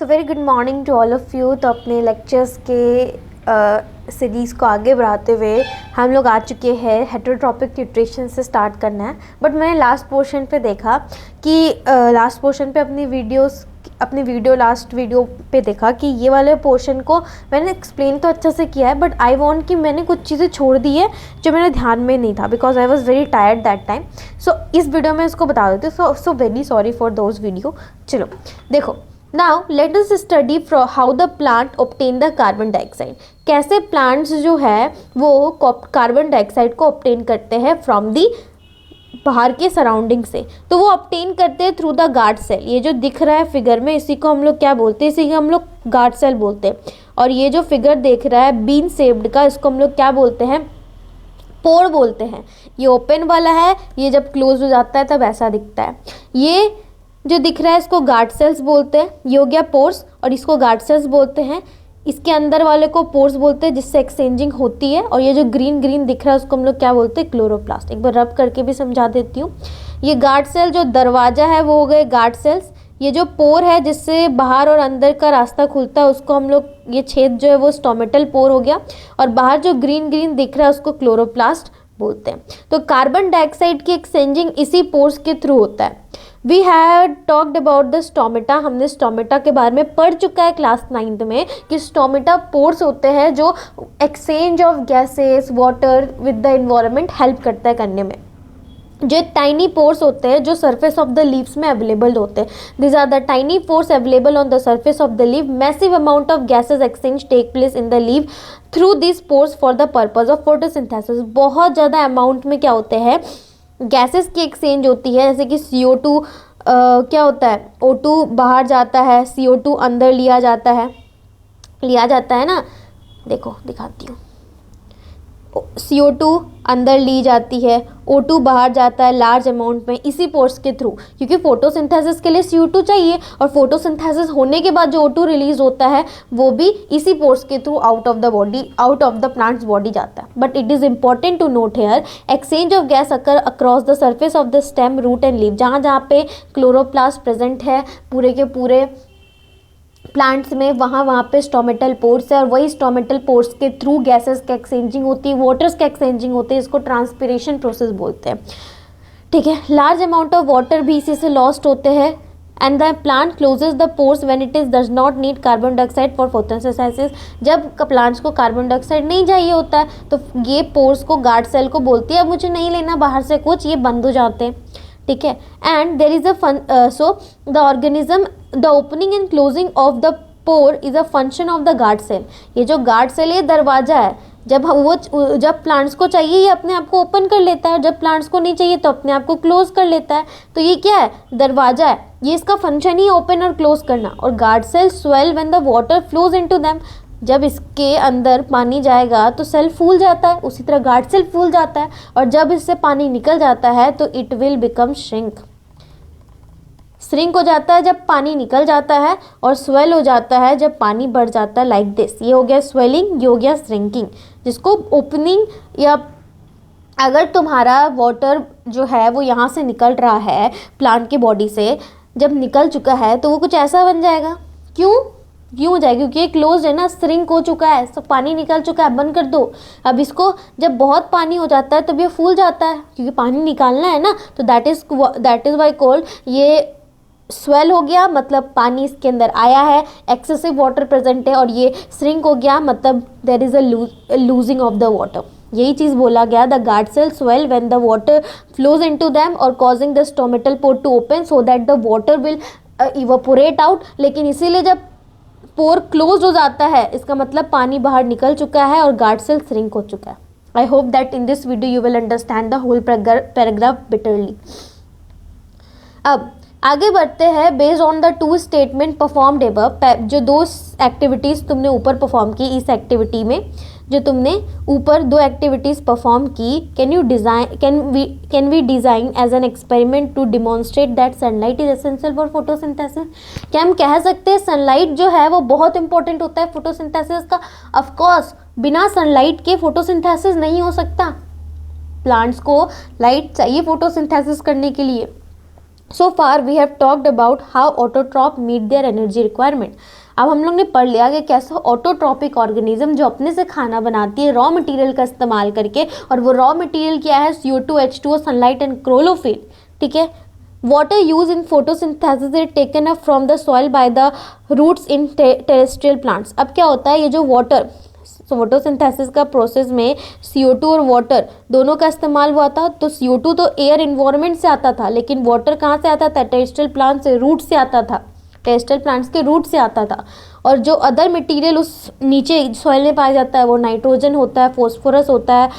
So very good morning to all of you. तो अपने lectures के सीरीज़ को आगे बढ़ाते हुए हम लोग आ चुके हैं हेटेरोट्रॉपिक न्यूट्रिशन से स्टार्ट करना है। बट मैंने लास्ट पोर्शन पे देखा कि लास्ट पोर्शन पे अपनी वीडियो पे देखा कि ये वाले पोर्शन को मैंने एक्सप्लेन तो अच्छे से किया है, बट आई वांट कि मैंने कुछ चीज़ें छोड़ दी है जो मेरे ध्यान में नहीं था, because I was very tired that time. So इस वीडियो में इसको बता देती हूँ। So very sorry for those video. चलो देखो, now let us study how the plant obtain the carbon dioxide. कैसे प्लांट्स जो है वो कार्बन डाइऑक्साइड को ऑब्टेन करते हैं फ्रॉम दी बाहर के सराउंडिंग से। तो वो ऑब्टेन करते हैं थ्रू द गार्ड सेल। ये जो दिख रहा है फिगर में, इसी को हम लोग क्या बोलते हैं? इसी को हम लोग गार्ड सेल बोलते हैं। और ये जो फिगर देख रहा है बीन शेप्ड का, इसको हम लोग क्या बोलते हैं? पोर बोलते हैं। ये ओपन वाला है, ये जब क्लोज हो जाता है तब ऐसा दिखता है। ये जो दिख रहा है इसको गार्ड सेल्स बोलते हैं। ये हो गया पोर्स और इसको गार्ड सेल्स बोलते हैं। इसके अंदर वाले को पोर्स बोलते हैं जिससे एक्सचेंजिंग होती है। और ये जो ग्रीन ग्रीन दिख रहा है उसको हम लोग क्या बोलते हैं? क्लोरोप्लास्ट। एक बार रब करके भी समझा देती हूँ। ये गार्ड सेल जो दरवाजा है वो हो गए गार्ड सेल्स। ये जो पोर है जिससे बाहर और अंदर का रास्ता खुलता है उसको हम लोग, ये छेद जो है वो स्टोमेटल पोर हो गया। और बाहर जो ग्रीन ग्रीन दिख रहा है उसको क्लोरोप्लास्ट बोलते हैं। तो कार्बन डाइऑक्साइड की एक्सचेंजिंग इसी पोर्स के थ्रू होता है। We have talked about the stomata. हमने स्टोमेटा के बारे में पढ़ चुका है क्लास 9th में कि स्टोमेटा पोर्स होते हैं जो exchange of gases water with the environment help करता है करने में। जो टाइनी पोर्स होते हैं जो सरफेस ऑफ द लीव्स में अवेलेबल होते हैं। This are the tiny pores available on the surface of the leaf. Massive amount of gases exchange take place in the leaf through this pores for the purpose of photosynthesis. बहुत ज़्यादा amount में क्या होते हैं? Gases की exchange होती है। जैसे कि CO2 क्या होता है? O2 बाहर जाता है, CO2 अंदर लिया जाता है ना। देखो दिखाती हूँ। CO2 अंदर ली जाती है, O2 बाहर जाता है लार्ज अमाउंट में इसी पोर्स के थ्रू, क्योंकि फोटोसिंथेसिस के लिए CO2 चाहिए। और फोटोसिंथेसिस होने के बाद जो O2 रिलीज होता है वो भी इसी पोर्स के through out of the plants body जाता है। But it is important to note here exchange of gas occur across the surface of the stem, root and leaf. जहाँ जहाँ पे क्लोरोप्लास्ट प्रेजेंट है पूरे के पूरे प्लांट्स में, वहाँ पे स्टोमेटल पोर्स है। और वही स्टोमेटल पोर्स के थ्रू गैसेस का एक्सचेंजिंग होती है, वाटर्स का एक्सचेंजिंग होती है। इसको ट्रांसपिरेशन प्रोसेस बोलते हैं। ठीक है। लार्ज अमाउंट ऑफ वाटर भी इसी से लॉस्ट होते हैं। And the plant closes the pores when it is does not need carbon dioxide for photosynthesis. जब प्लांट्स को कार्बन डाइऑक्साइड नहीं चाहिए होता है तो ये पोर्स को गार्ड सेल को बोलती है अब मुझे नहीं लेना बाहर से कुछ, ये बंद हो जाते हैं। ठीक है। And there is so the organism the opening and closing of the pore is a function of the guard cell. ये जो गार्ड सेल ये दरवाजा है। जब प्लांट्स को चाहिए ये अपने आप को ओपन कर लेता है, जब प्लांट्स को नहीं चाहिए तो अपने आप को क्लोज कर लेता है। तो ये क्या है? दरवाजा है। ये इसका फंक्शन ही ओपन और क्लोज करना। और guard cell swell when the water flows into them. जब इसके अंदर पानी जाएगा तो सेल फूल जाता है, उसी तरह गार्ड सेल फूल जाता है। और जब इससे पानी निकल जाता है तो इट विल बिकम श्रिंक हो जाता है जब पानी निकल जाता है, और स्वेल हो जाता है जब पानी बढ़ जाता है। Like this. ये हो गया स्वेलिंग, ये हो गया श्रिंकिंग, जिसको ओपनिंग। या अगर तुम्हारा वाटर जो है वो यहाँ से निकल रहा है प्लांट की बॉडी से, जब निकल चुका है तो वो कुछ ऐसा बन जाएगा। क्यों हो जाएगा? क्योंकि ये क्लोज है ना, श्रिंक हो चुका है, सब पानी निकल चुका है, बंद कर दो। अब इसको जब बहुत पानी हो जाता है तब ये फूल जाता है, क्योंकि पानी निकालना है ना। तो दैट इज वाई कोल्ड। ये स्वेल हो गया मतलब पानी इसके अंदर आया है, एक्सेसिव वाटर प्रेजेंट है। और ये श्रिंक हो गया मतलब there is a losing of the water. यही चीज़ बोला गया। The guard cell swell when the water flows into them और causing the stomatal pore to open so that the water will evaporate out. लेकिन इसीलिए जब पोर क्लोज हो जाता है इसका मतलब पानी बाहर निकल चुका है और गार्ड सेल श्रिंक हो चुका है। I hope that in this video you will understand the whole paragraph betterly. अब आगे बढ़ते हैं। Based on the 2 statement performed above, जो 2 एक्टिविटीज़ तुमने ऊपर परफॉर्म की, इस एक्टिविटी में जो तुमने ऊपर 2 एक्टिविटीज़ परफॉर्म की, can we design as an experiment to demonstrate that sunlight is essential for photosynthesis. क्या हम कह सकते हैं सनलाइट जो है वो बहुत इंपॉर्टेंट होता है फोटोसिंथेसिस का? ऑफकोर्स, बिना सनलाइट के फोटोसिंथेसिस नहीं हो सकता। प्लांट्स को लाइट चाहिए फोटोसिंथेसिस करने के लिए। So far we have talked about how autotroph meet their energy requirement. अब हम लोग ने पढ़ लिया कि कैसे ऑटोट्रॉपिक ऑर्गेनिज्म जो अपने से खाना बनाती है रॉ मटेरियल का इस्तेमाल करके, और वो रॉ मटेरियल क्या है, CO2, H2O, sunlight and chlorophyll. ठीक है, water use in photosynthesis is taken up from the soil by the roots in terrestrial plants. अब क्या होता है, ये जो वाटर फोटोसिंथेसिस का प्रोसेस में CO2 और वाटर दोनों का इस्तेमाल हुआ था। तो CO2 तो एयर इन्वायरमेंट से आता था, लेकिन वाटर कहाँ से आता था, टेरेस्ट्रियल प्लांट से, रूट से आता था, टेरेस्ट्रियल प्लांट्स के रूट से आता था। और जो अदर मटेरियल उस नीचे सॉइल में पाया जाता है वो नाइट्रोजन होता है, फॉस्फोरस होता है,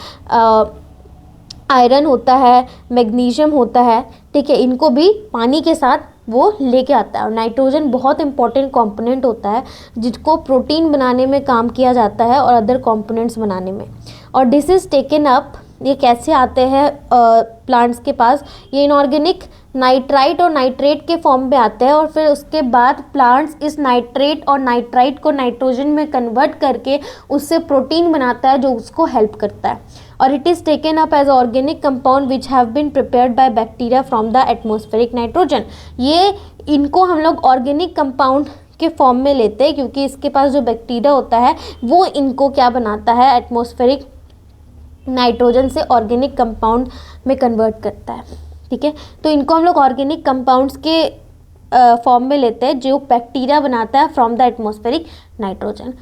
आयरन होता है, मैग्नीशियम होता है। ठीक है, इनको भी पानी के साथ वो लेके आता है। और नाइट्रोजन बहुत इंपॉर्टेंट कंपोनेंट होता है जिसको प्रोटीन बनाने में काम किया जाता है और अदर कंपोनेंट्स बनाने में। और दिस इज टेकन अप, ये कैसे आते हैं प्लांट्स के पास, ये इनऑर्गेनिक नाइट्राइट और नाइट्रेट के फॉर्म में आते हैं। और फिर उसके बाद प्लांट्स इस नाइट्रेट और नाइट्राइट को नाइट्रोजन में कन्वर्ट करके उससे प्रोटीन बनाता है जो उसको हेल्प करता है। और it is taken up as organic compound which have been prepared by bacteria from the atmospheric nitrogen. ये इनको हम लोग ऑर्गेनिक कंपाउंड के फॉर्म में लेते हैं क्योंकि इसके पास जो बैक्टीरिया होता है वो इनको क्या बनाता है, एटमॉस्फेरिक नाइट्रोजन से ऑर्गेनिक कंपाउंड में कन्वर्ट करता है। ठीक है, तो इनको हम लोग ऑर्गेनिक कंपाउंड्स के फॉर्म में लेते हैं जो बैक्टीरिया बनाता है फ्रॉम द एटमॉस्फेरिक नाइट्रोजन।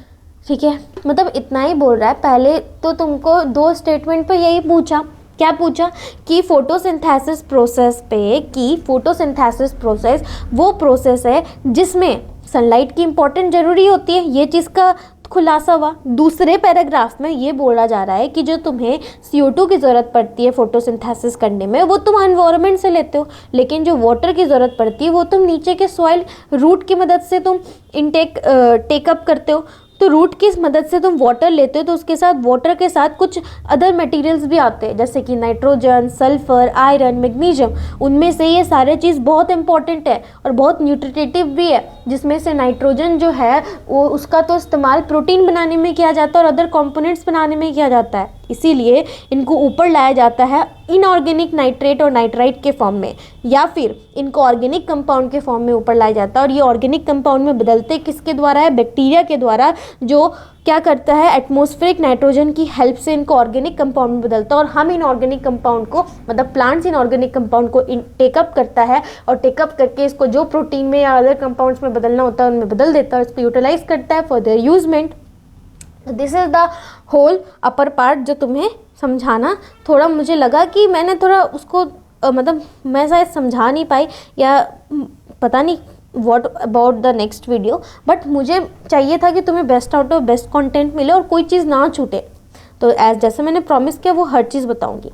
ठीक है, मतलब इतना ही बोल रहा है। पहले तो तुमको 2 स्टेटमेंट पे यही पूछा, क्या पूछा कि फोटोसिंथेसिस प्रोसेस पे, कि फोटोसिंथेसिस प्रोसेस वो प्रोसेस है जिसमें सनलाइट की इंपॉर्टेंट ज़रूरी होती है, ये चीज़ का खुलासा हुआ। दूसरे पैराग्राफ में ये बोला जा रहा है कि जो तुम्हें CO2 की ज़रूरत पड़ती है फोटोसिंथेसिस करने में वो तुम एनवायरनमेंट से लेते हो, लेकिन जो वाटर की ज़रूरत पड़ती है वो तुम नीचे के सॉइल रूट की मदद से तुम टेकअप करते हो। तो रूट की मदद से तुम वाटर लेते हो, तो उसके साथ वाटर के साथ कुछ अदर मटेरियल्स भी आते हैं जैसे कि नाइट्रोजन, सल्फर, आयरन, मैग्नीशियम। उनमें से ये सारे चीज़ बहुत इंपॉर्टेंट है और बहुत न्यूट्रिटिव भी है, जिसमें से नाइट्रोजन जो है वो उसका तो इस्तेमाल प्रोटीन बनाने में किया जाता है और अदर कंपोनेंट्स बनाने में किया जाता है। इसीलिए इनको ऊपर लाया जाता है इनऑर्गेनिक नाइट्रेट और नाइट्राइट के फॉर्म में, या फिर इनको ऑर्गेनिक कंपाउंड के फॉर्म में ऊपर लाया जाता है। और ये ऑर्गेनिक कंपाउंड में बदलते किसके द्वारा है, बैक्टीरिया के द्वारा, जो क्या करता है, एटमॉस्फेरिक नाइट्रोजन की हेल्प से इनको ऑर्गेनिक कंपाउंड में बदलता है। और हम इनऑर्गेनिक कंपाउंड को, मतलब प्लांट्स इनऑर्गेनिक कंपाउंड को टेकअप करता है और टेकअप करके इसको जो प्रोटीन में या अदर कंपाउंड्स में बदलना होता है उनमें बदल देता है, इसको यूटिलाइज करता है for their usement. This is the whole upper part जो तुम्हें समझाना थोड़ा मुझे लगा कि मैंने थोड़ा उसको मतलब मैं शायद समझा नहीं पाई, या पता नहीं what about the next video, but मुझे चाहिए था कि तुम्हें best out of best content मिले और कोई चीज़ ना छूटे। तो जैसे मैंने प्रॉमिस किया वो हर चीज़ बताऊंगी।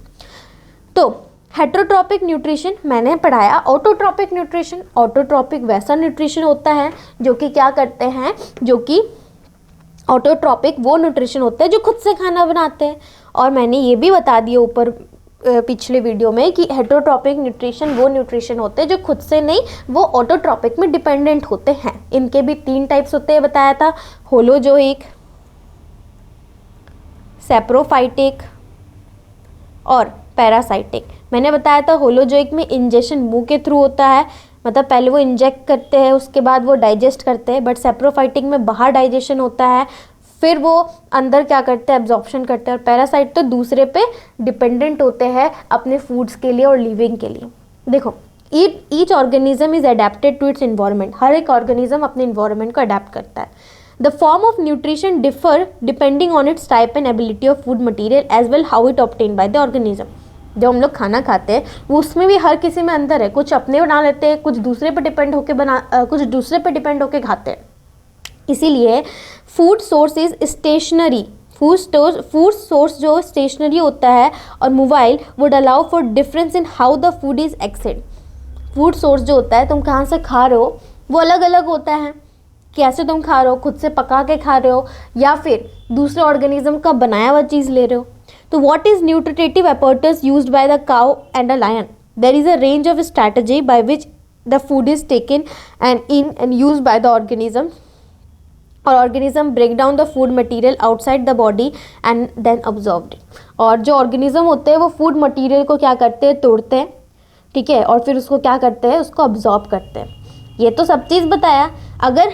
तो हेटरोट्रॉपिक न्यूट्रिशन मैंने पढ़ाया, ऑटोट्रॉपिक न्यूट्रिशन, ऑटोट्रॉपिक वैसा न्यूट्रिशन होता है जो कि क्या करते हैं, जो कि ऑटोट्रॉपिक वो न्यूट्रिशन होते हैं जो खुद से खाना बनाते हैं। और मैंने ये भी बता दिया ऊपर पिछले वीडियो में कि हेटरोट्रॉपिक न्यूट्रिशन वो न्यूट्रिशन होते हैं जो खुद से नहीं, वो ऑटोट्रॉपिक में डिपेंडेंट होते हैं। इनके भी 3 टाइप्स होते हैं बताया था, होलोजोइक, सैप्रोफाइटिक और पैरासाइटिक। मैंने बताया था होलोजोइक में इंजेक्शन मुंह के थ्रू होता है, मतलब पहले वो इंजेक्ट करते हैं उसके बाद वो डाइजेस्ट करते हैं। बट सैप्रोफाइटिक में बाहर डाइजेशन होता है, फिर वो अंदर क्या करते हैं, एब्जॉर्प्शन करते हैं। और पैरासाइट तो दूसरे पे डिपेंडेंट होते हैं अपने फूड्स के लिए और लिविंग के लिए। देखो, each organism is adapted to its environment. हर एक ऑर्गेनिज्म अपने इन्वायरमेंट को अडेप्ट करता है। The form of nutrition differ depending on its type and ability of food material as well how it obtain by the organism. जो हम लोग खाना खाते हैं वो उसमें भी हर किसी में अंतर है, कुछ अपने बना लेते हैं, कुछ दूसरे पे डिपेंड होके खाते हैं। इसीलिए food source is stationary, food source जो स्टेशनरी होता है और mobile would allow for difference in how the food is accessed. Food source जो होता है, तुम कहाँ से खा रहे हो वो अलग अलग होता है, कैसे तुम खा रहे हो, खुद से पका के खा रहे हो या फिर दूसरे ऑर्गेनिज्म का बनाया हुआ चीज़ ले रहे हो। तो what is nutritive apparatus used by the cow and a lion? There is a range of strategy by which the food is taken and used by the organism, और organism break down the food material outside the body and then absorbed it। और जो organism होते हैं वो food material को क्या करते हैं, तोड़ते हैं, ठीक है, और फिर उसको क्या करते हैं, उसको अब्जॉर्ब करते हैं। ये तो सब चीज़ बताया। अगर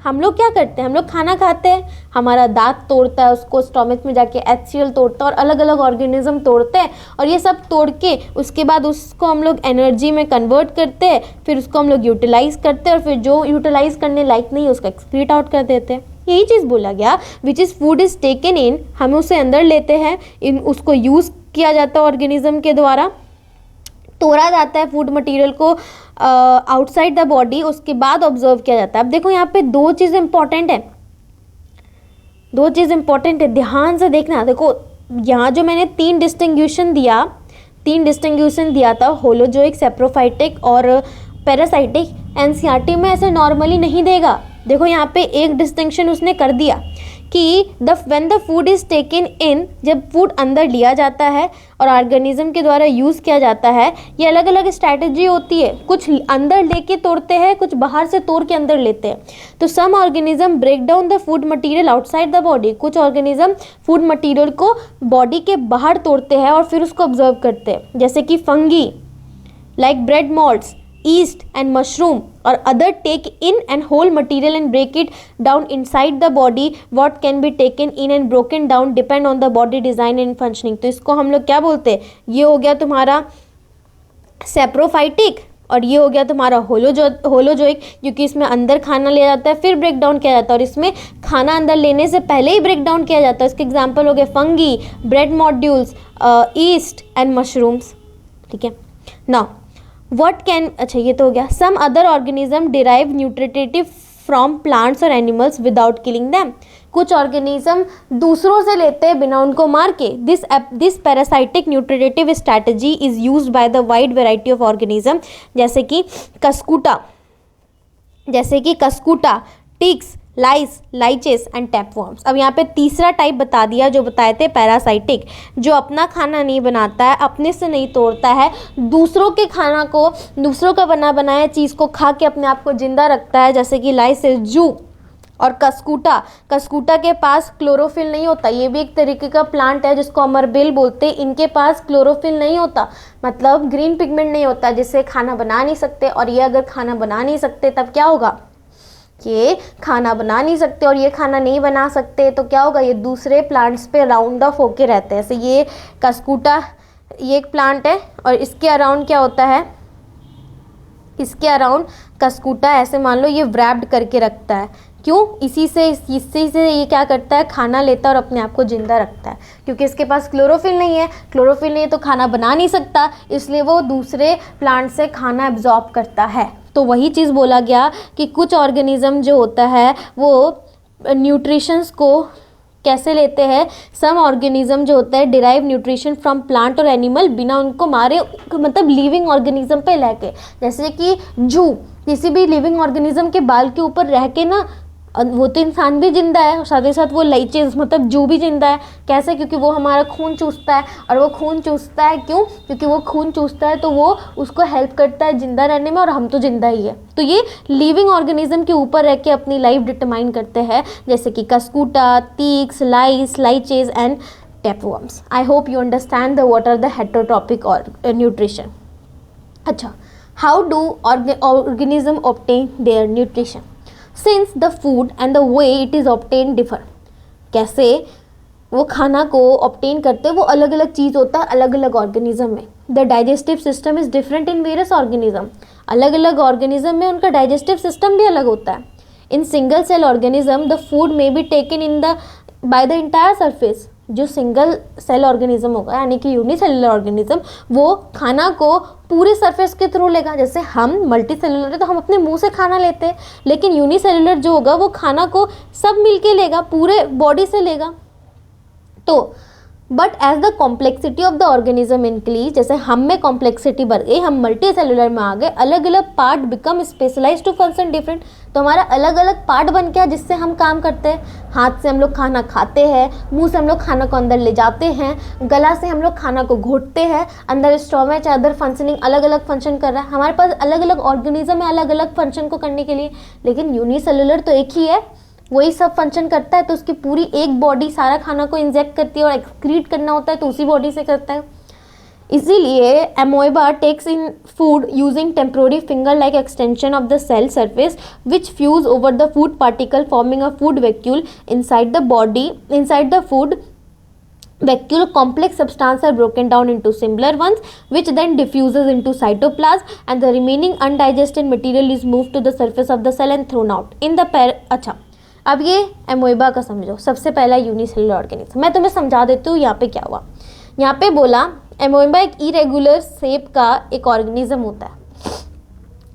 हम लोग क्या करते हैं, हम लोग खाना खाते हैं, हमारा दांत तोड़ता है उसको, स्टोमक में जाके HCl तोड़ता है और अलग अलग ऑर्गेनिज्म तोड़ते हैं, और ये सब तोड़ के उसके बाद उसको हम लोग एनर्जी में कन्वर्ट करते हैं, फिर उसको हम लोग यूटिलाइज करते हैं, और फिर जो यूटिलाइज करने लायक नहीं है उसको एक्सक्रीट आउट कर देते हैं। यही चीज़ बोला गया, which is food is taken in, हम उसे अंदर लेते हैं, उसको यूज़ किया जाता है ऑर्गेनिज्म के द्वारा, तोड़ा जाता है फूड मटेरियल को आउटसाइड द बॉडी, उसके बाद ऑब्जर्व किया जाता है। अब देखो यहाँ पे दो चीज़ इंपॉर्टेंट है, ध्यान से देखना। देखो यहाँ जो मैंने तीन डिस्टिंग्विशन दिया था, होलोजोइक, सेप्रोफाइटिक और पैरासाइटिक, एनसीईआरटी में ऐसे नॉर्मली नहीं देगा। देखो यहाँ पे एक डिस्टिंक्शन उसने कर दिया कि when the food is taken in, जब फूड अंदर लिया जाता है और ऑर्गेनिज्म के द्वारा यूज़ किया जाता है, ये अलग अलग स्ट्रैटेजी होती है। कुछ अंदर लेके तोड़ते हैं, कुछ बाहर से तोड़ के अंदर लेते हैं। तो some organism break down the food material outside the body, कुछ ऑर्गेनिज्म फूड मटेरियल को बॉडी के बाहर तोड़ते हैं और फिर उसको ऑब्जर्व करते हैं, जैसे कि fungi like bread malts, yeast and mushroom or other take in and whole material and break it down inside the body. What can be taken in and broken down depend on the body design and functioning. तो इसको हम लोग क्या बोलते हैं, ये हो गया तुम्हारा सेप्रोफाइटिक और ये हो गया तुम्हारा होलोजोइक, क्योंकि इसमें अंदर खाना लिया जाता है फिर ब्रेक डाउन किया जाता है, और इसमें खाना अंदर लेने से पहले ही ब्रेक डाउन किया जाता है। इसके एग्जाम्पल हो गए fungi, bread modules, yeast and mushrooms. ठीक है, नाउ अच्छा ये तो हो गया। Some other organism derive nutritive from plants और एनिमल्स विदाउट किलिंग दैम, कुछ ऑर्गेनिज्म दूसरों से लेते हैं बिना उनको मार के। This parasitic nutritive strategy is used by the wide variety of organism, जैसे कि Cuscuta, ticks, lyase, leeches and टैपवर्म्स। अब यहाँ पे तीसरा टाइप बता दिया जो बताए थे पैरासाइटिक, जो अपना खाना नहीं बनाता है, अपने से नहीं तोड़ता है, दूसरों के खाना को, दूसरों का बनाया चीज़ को खा के अपने आप को जिंदा रखता है, जैसे कि लाइस, जू और कस्कुटा के पास क्लोरोफिल नहीं होता। ये भी एक तरीके का प्लांट है जिसको अमरबेल बोलते हैं। इनके पास क्लोरोफिल नहीं होता, मतलब ग्रीन पिगमेंट नहीं होता, जिससे खाना बना नहीं सकते। और ये अगर खाना बना नहीं सकते तब क्या होगा, ये खाना बना नहीं सकते और ये खाना नहीं बना सकते तो क्या होगा, ये दूसरे प्लांट्स पे राउंड ऑफ होके रहते हैं। जैसे ये कस्कुटा, ये एक प्लांट है और इसके अराउंड क्या होता है, इसके अराउंड कस्कुटा ऐसे मान लो ये व्रैप्ड करके रखता है। क्यों, इसी से ये क्या करता है, खाना लेता है और अपने आप को जिंदा रखता है, क्योंकि इसके पास क्लोरोफिल नहीं है तो खाना बना नहीं सकता, इसलिए वो दूसरे प्लांट से खाना एब्जॉर्ब करता है। तो वही चीज़ बोला गया कि कुछ ऑर्गेनिज्म जो होता है वो न्यूट्रिशंस को कैसे लेते हैं, सम ऑर्गेनिज्म जो होता है डिराइव न्यूट्रिशन फ्रॉम प्लांट और एनिमल बिना उनको मारे, मतलब लिविंग ऑर्गेनिज्म पे रह के। जैसे कि जू, किसी भी लिविंग ऑर्गेनिज्म के बाल के ऊपर रह के ना, वो तो इंसान भी जिंदा है और साथ ही साथ वो लाइचेस मतलब जू भी जिंदा है। कैसे, क्योंकि वो हमारा खून चूसता है, और वो खून चूसता है क्यों, क्योंकि वो खून चूसता है तो वो उसको हेल्प करता है जिंदा रहने में, और हम तो जिंदा ही है। तो ये लिविंग ऑर्गेनिज्म के ऊपर रह के अपनी लाइफ डिटरमाइन करते हैं, जैसे कि cuscuta, ticks, lice, leeches and tapeworms. I hope you understand the what are the heterotrophic और न्यूट्रिशन। अच्छा, how do organism obtain their nutrition since the food and the way it is obtain differ. कैसे वो खाना को obtain करते हैं, वो अलग अलग चीज़ होता है अलग अलग ऑर्गेनिज्म में। The digestive system is different in various organism, अलग अलग ऑर्गेनिज्म में उनका डाइजेस्टिव सिस्टम भी अलग होता है। In single cell organism the food may be taken in the by the entire surface. जो सिंगल सेल ऑर्गेनिज्म होगा यानी कि यूनिसेलुलर ऑर्गेनिज्म, वो खाना को पूरे सरफेस के थ्रू लेगा। जैसे हम मल्टी सेलुलर है तो हम अपने मुंह से खाना लेते हैं, लेकिन यूनिसेलुलर जो होगा वो खाना को सब मिलके लेगा, पूरे बॉडी से लेगा। तो but as the complexity of the organism increase, जैसे हम में कॉम्प्लेक्सिटी बढ़ गई, हम मल्टी सेलुलर में आ गए, अलग अलग part become specialize to function different. तो हमारा अलग अलग पार्ट बन गया जिससे हम काम करते हैं। हाथ से हम लोग खाना खाते हैं, मुंह से हम लोग खाना को अंदर ले जाते हैं, गला से हम लोग खाना को घोटते हैं, अंदर स्टोमच अदर फंक्शनिंग अलग अलग फंक्शन कर रहा है। हमारे पास अलग अलग ऑर्गेनिज्म है अलग अलग फंक्शन को करने के लिए, लेकिन यूनिसेलुलर तो एक ही है, वही सब फंक्शन करता है। तो उसकी पूरी एक बॉडी सारा खाना को इंजेक्ट करती है और एक्सक्रीट करना होता है तो उसी बॉडी से करता है। इसीलिए amoeba takes in food using temporary finger like extension of the cell surface which fuse over the food particle forming a food vacuole inside the body. Inside the food vacuole complex substances are broken down into similar ones which then diffuses into cytoplasm and the remaining undigested material is moved to the surface of the cell and thrown out in the अच्छा, अब ये एमोइबा का समझो। सबसे पहला unicellular organism, मैं तुम्हें समझा देती हूँ यहाँ पे क्या हुआ। यहाँ पे बोला एमोइबा एक इरेगुलर शेप का एक ऑर्गेनिज्म होता है।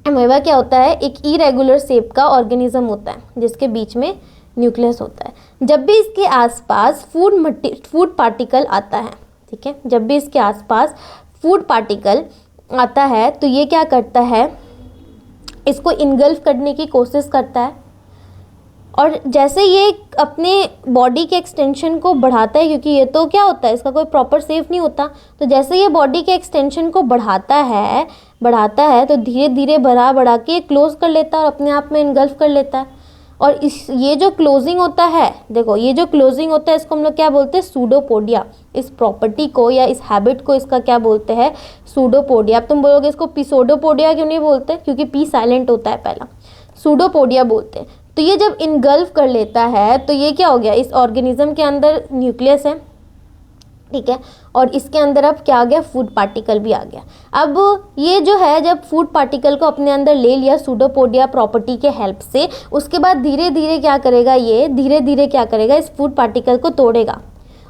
एमोइबा क्या होता है? एक इरेगुलर शेप का ऑर्गेनिज्म होता है जिसके बीच में न्यूक्लियस होता है। जब भी इसके आसपास फूड पार्टिकल आता है, ठीक है, जब भी इसके आसपास फूड पार्टिकल आता है तो ये क्या करता है? इसको इनगल्फ करने की कोशिश करता है और जैसे ये अपने बॉडी के एक्सटेंशन को बढ़ाता है, क्योंकि ये तो क्या होता है, इसका कोई प्रॉपर शेप नहीं होता, तो जैसे ये बॉडी के एक्सटेंशन को बढ़ाता है तो धीरे धीरे बढ़ा के क्लोज कर लेता है और अपने आप में इनगल्फ कर लेता है। और ये जो क्लोजिंग होता है, देखो ये जो क्लोजिंग होता है इसको हम लोग क्या बोलते हैं? सूडोपोडिया। इस प्रॉपर्टी को या इस हैबिट को इसका क्या बोलते हैं? सूडोपोडिया। अब तुम बोलोगे इसको पिसोडोपोडिया क्यों नहीं बोलते? क्योंकि पी साइलेंट होता है पहला, सूडोपोडिया बोलते हैं। तो ये जब इनगल्फ कर लेता है तो ये क्या हो गया? इस ऑर्गेनिज्म के अंदर न्यूक्लियस है, ठीक है, और इसके अंदर अब क्या आ गया? फूड पार्टिकल भी आ गया। अब ये जो है जब फूड पार्टिकल को अपने अंदर ले लिया सूडोपोडिया प्रॉपर्टी के हेल्प से, उसके बाद धीरे धीरे क्या करेगा? ये धीरे धीरे क्या करेगा? इस फूड पार्टिकल को तोड़ेगा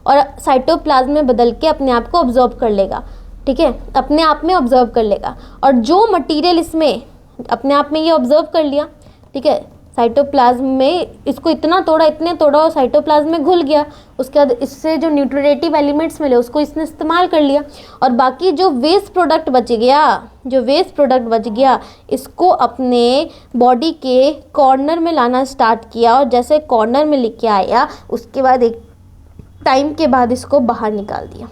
और साइटोप्लाज्म में बदल के अपने आप को ऑब्जर्व कर लेगा, ठीक है, अपने आप में ऑब्जर्व कर लेगा। और जो मटीरियल इसमें अपने आप में ये ऑब्जर्व कर लिया, ठीक है, साइटोप्लाज्म में इसको इतने तोड़ा और साइटोप्लाज्म में घुल गया। उसके बाद इससे जो न्यूट्रिटिव एलिमेंट्स मिले उसको इसने इस्तेमाल कर लिया और बाकी जो वेस्ट प्रोडक्ट बच गया इसको अपने बॉडी के कॉर्नर में लाना स्टार्ट किया। और जैसे कॉर्नर में लेके आया उसके बाद एक टाइम के बाद इसको बाहर निकाल दिया।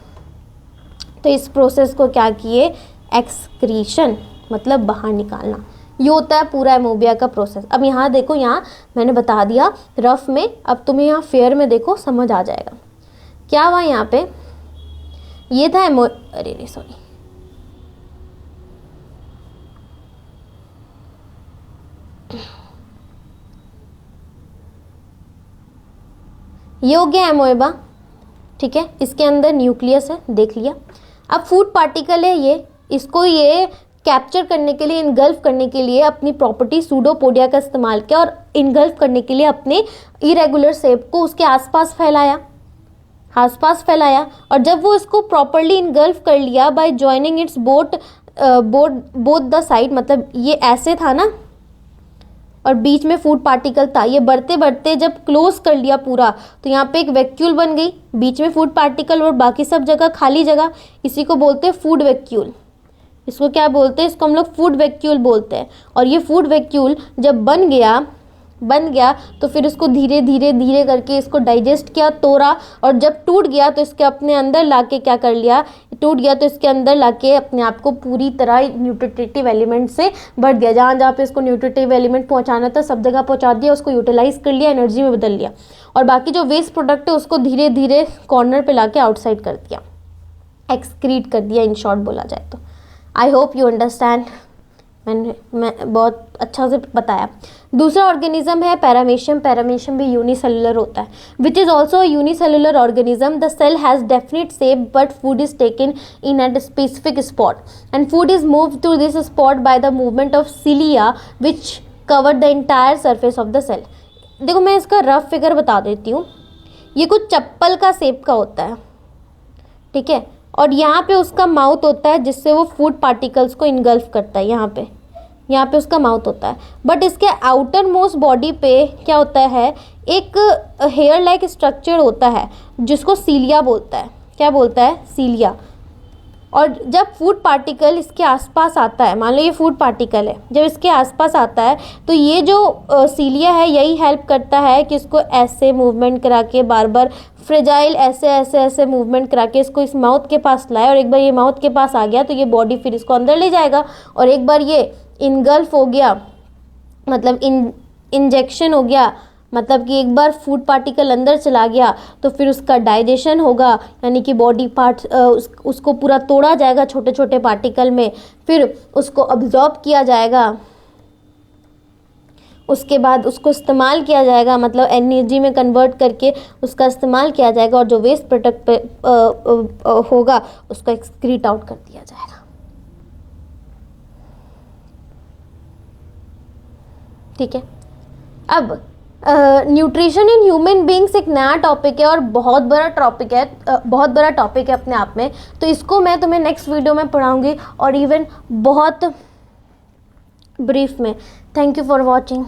तो इस प्रोसेस को क्या किए? एक्सक्रीशन, मतलब बाहर निकालना। ये होता है पूरा एमोबिया का प्रोसेस। अब यहाँ देखो, यहाँ मैंने बता दिया रफ में, अब तुम्हें यहाँ फेयर में देखो समझ आ जाएगा क्या हुआ। यहाँ पे ये था सॉरी, ये हो गया एमोएबा, ठीक है, इसके अंदर न्यूक्लियस है, देख लिया। अब फूड पार्टिकल है ये, इसको ये कैप्चर करने के लिए, इनगल्फ करने के लिए अपनी प्रॉपर्टी सूडोपोडिया का इस्तेमाल किया और इनगल्फ करने के लिए अपने इरेगुलर शेप को उसके आसपास फैलाया। और जब वो इसको प्रॉपरली इनगल्फ कर लिया bye joining it's both the side, मतलब ये ऐसे था ना और बीच में फूड पार्टिकल था, ये बढ़ते बढ़ते जब क्लोज कर लिया पूरा तो यहाँ पे एक वैक्यूल बन गई, बीच में फूड पार्टिकल और बाकी सब जगह खाली जगह, इसी को बोलते हैं फूड वैक्यूल। इसको क्या बोलते हैं? इसको हम लोग फूड वैक्यूल बोलते हैं। और ये फूड वैक्यूल जब बन गया तो फिर इसको धीरे धीरे करके इसको डाइजेस्ट किया, तोड़ा, और जब टूट गया तो इसके अपने अंदर लाके क्या कर लिया? टूट गया तो इसके अंदर लाके अपने आप को पूरी तरह न्यूट्रिटिव एलिमेंट से भर दिया। जहाँ पे इसको न्यूट्रिटिव एलिमेंट पहुँचाना था सब जगह पहुँचा दिया, उसको यूटिलाइज कर लिया, एनर्जी में बदल लिया। और बाकी जो वेस्ट प्रोडक्ट है उसको धीरे धीरे कॉर्नर पे लाके आउटसाइड कर दिया, एक्सक्रीट कर दिया, इन शॉर्ट बोला जाए तो। आई होप यू अंडरस्टैंड, मैं बहुत अच्छा से बताया। दूसरा ऑर्गेनिज्म है पैरामेशियम। पैरामेशियम भी यूनिसेलुलर होता है, which is also unicellular organism. The cell has definite shape but food is taken in at specific spot and food is moved to this spot by the movement of cilia which cover the entire surface of the cell. देखो मैं इसका rough figure बता देती हूँ। ये कुछ चप्पल का shape का होता है, ठीक है, और यहाँ पे उसका माउथ होता है जिससे वो फूड पार्टिकल्स को इनगल्फ करता है। यहाँ पे उसका माउथ होता है, बट इसके आउटर मोस्ट बॉडी पे क्या होता है? एक हेयर लाइक स्ट्रक्चर होता है जिसको सीलिया बोलता है। क्या बोलता है? सीलिया। और जब फूड पार्टिकल इसके आसपास आता है, मान लो ये फूड पार्टिकल है, जब इसके आसपास आता है तो ये जो सीलिया है यही हेल्प करता है कि इसको ऐसे मूवमेंट करा के बार बार फ्रेजाइल ऐसे मूवमेंट करा के इसको इस माउथ के पास लाए। और एक बार ये माउथ के पास आ गया तो ये बॉडी फिर इसको अंदर ले जाएगा, और एक बार ये इनगल्फ हो गया, मतलब इंजेक्शन हो गया, मतलब कि एक बार फूड पार्टिकल अंदर चला गया तो फिर उसका डाइजेशन होगा, यानी कि बॉडी पार्ट्स उसको पूरा तोड़ा जाएगा छोटे छोटे पार्टिकल में, फिर उसको अब्जॉर्ब किया जाएगा, उसके बाद उसको इस्तेमाल किया जाएगा, मतलब एनर्जी में कन्वर्ट करके उसका इस्तेमाल किया जाएगा, और जो वेस्ट प्रोडक्ट होगा उसको एक्सक्रीट आउट कर दिया जाएगा। ठीक है। अब न्यूट्रिशन इन ह्यूमन बींग्स एक नया टॉपिक है और बहुत बड़ा टॉपिक है, अपने आप में। तो इसको मैं तुम्हें नेक्स्ट वीडियो में पढ़ाऊंगी, और इवन बहुत ब्रीफ में। Thank you for watching.